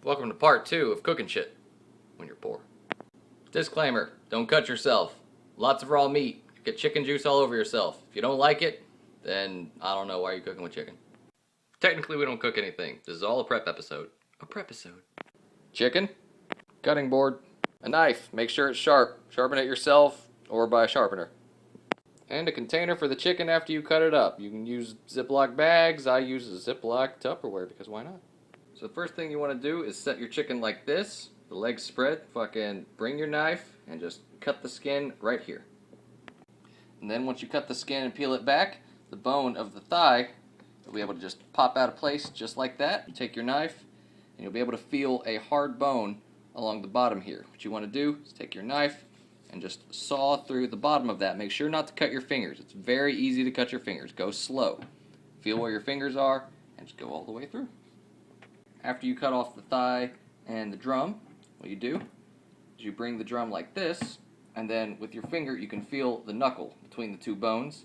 Welcome to part 2 of cooking shit when you're poor. Disclaimer, don't cut yourself. Lots of raw meat. You get chicken juice all over yourself. If you don't like it, then I don't know why you're cooking with chicken. Technically we don't cook anything. This is all a prep episode. A prep episode. Chicken, cutting board, a knife. Make sure it's sharp. Sharpen it yourself or by a sharpener. And a container for the chicken after you cut it up. You can use Ziploc bags. I use a Ziploc Tupperware because why not? So the first thing you want to do is set your chicken like this, the legs spread. Fucking bring your knife and just cut the skin right here. And then once you cut the skin and peel it back, the bone of the thigh will be able to just pop out of place just like that. You take your knife and you'll be able to feel a hard bone along the bottom here. What you want to do is take your knife and just saw through the bottom of that. Make sure not to cut your fingers. It's very easy to cut your fingers. Go slow. Feel where your fingers are and just go all the way through. After you cut off the thigh and the drum, what you do is you bring the drum like this, and then with your finger you can feel the knuckle between the two bones.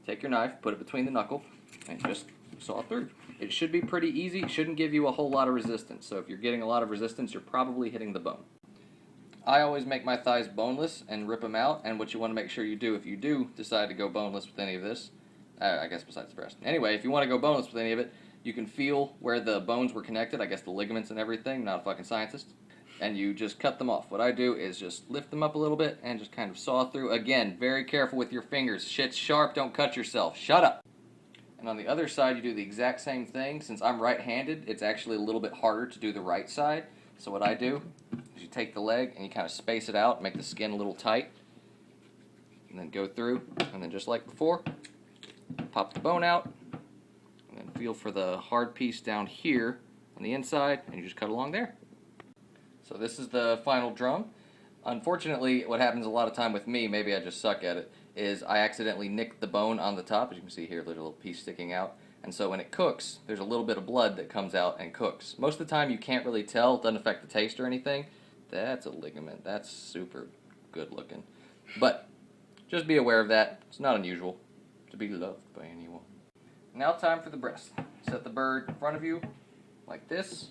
Take your knife, put it between the knuckle, and just saw through. It should be pretty easy. It shouldn't give you a whole lot of resistance. So if you're getting a lot of resistance, you're probably hitting the bone. I always make my thighs boneless and rip them out, and what you want to make sure you do if you do decide to go boneless with any of this, I guess besides the breast. Anyway, if you want to go boneless with any of it, you can feel where the bones were connected, I guess the ligaments and everything, not a fucking scientist, and you just cut them off. What I do is just lift them up a little bit and just kind of saw through. Again, very careful with your fingers. Shit's sharp, don't cut yourself. Shut up! And on the other side, you do the exact same thing. Since I'm right-handed, it's actually a little bit harder to do the right side. So what I do is you take the leg and you kind of space it out, make the skin a little tight, and then go through, and then just like before, pop the bone out, and then feel for the hard piece down here on the inside, and you just cut along there. So this is the final drum. Unfortunately, what happens a lot of time with me, maybe I just suck at it, is I accidentally nick the bone on the top. As you can see here, there's a little piece sticking out. And so when it cooks, there's a little bit of blood that comes out and cooks. Most of the time you can't really tell. It doesn't affect the taste or anything. That's a ligament. That's super good looking. But just be aware of that. It's not unusual to be loved by anyone. Now time for the breast. Set the bird in front of you like this.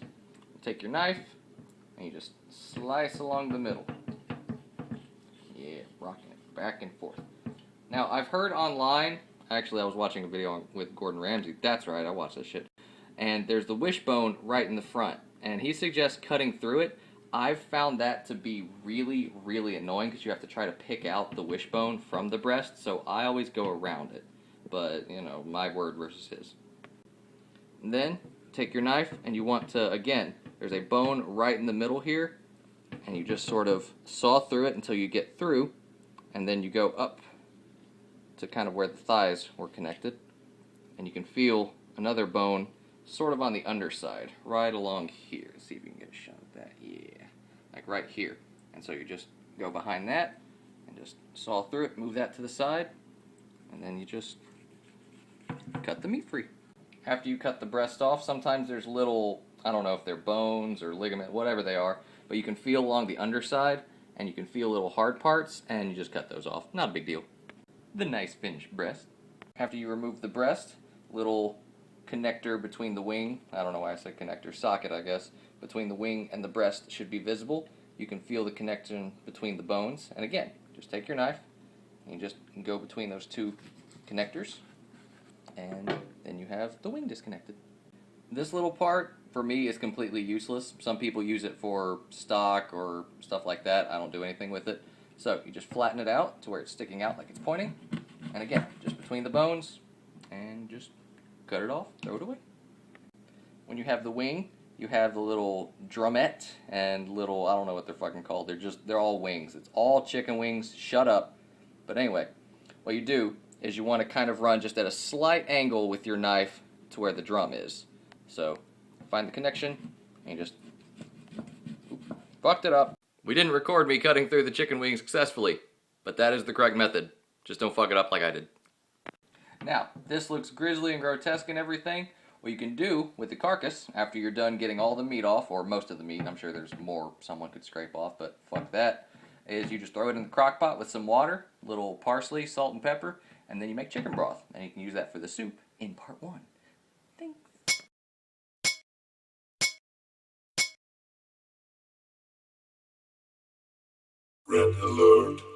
Take your knife and you just slice along the middle. Yeah, rocking it back and forth. Now I've heard online, actually I was watching a video with Gordon Ramsay. That's right, I watched that shit. And there's the wishbone right in the front. And he suggests cutting through it. I've found that to be really, really annoying because you have to try to pick out the wishbone from the breast. So I always go around it. But, you know, my word versus his. And then, take your knife, and you want to, again, there's a bone right in the middle here, and you just sort of saw through it until you get through, and then you go up to kind of where the thighs were connected, and you can feel another bone sort of on the underside, right along here. Let's see if you can get a shot of that. Yeah, like right here. And so you just go behind that, and just saw through it, move that to the side, and then you just cut the meat free. After you cut the breast off, sometimes there's little, I don't know if they're bones or ligament, whatever they are, but you can feel along the underside, and you can feel little hard parts, and you just cut those off. Not a big deal. The nice finished breast. After you remove the breast, little connector between the wing, I don't know why I said connector, socket I guess, between the wing and the breast should be visible. You can feel the connection between the bones, and again, just take your knife, and you just go between those two connectors, and then you have the wing disconnected. This little part, for me, is completely useless. Some people use it for stock or stuff like that. I don't do anything with it. So you just flatten it out to where it's sticking out like it's pointing, and again, just between the bones, and just cut it off, throw it away. When you have the wing, you have the little drumette and little, I don't know what they're fucking called. They're all wings. It's all chicken wings. Shut up. But anyway, what you do is you want to kind of run just at a slight angle with your knife to where the drum is. So, find the connection, and you just fucked it up. We didn't record me cutting through the chicken wing successfully, but that is the correct method. Just don't fuck it up like I did. Now, this looks grisly and grotesque and everything. What you can do with the carcass, after you're done getting all the meat off, or most of the meat, I'm sure there's more someone could scrape off, but fuck that, is you just throw it in the crock pot with some water, little parsley, salt, and pepper, and then you make chicken broth, and you can use that for the soup in part 1. Red alert.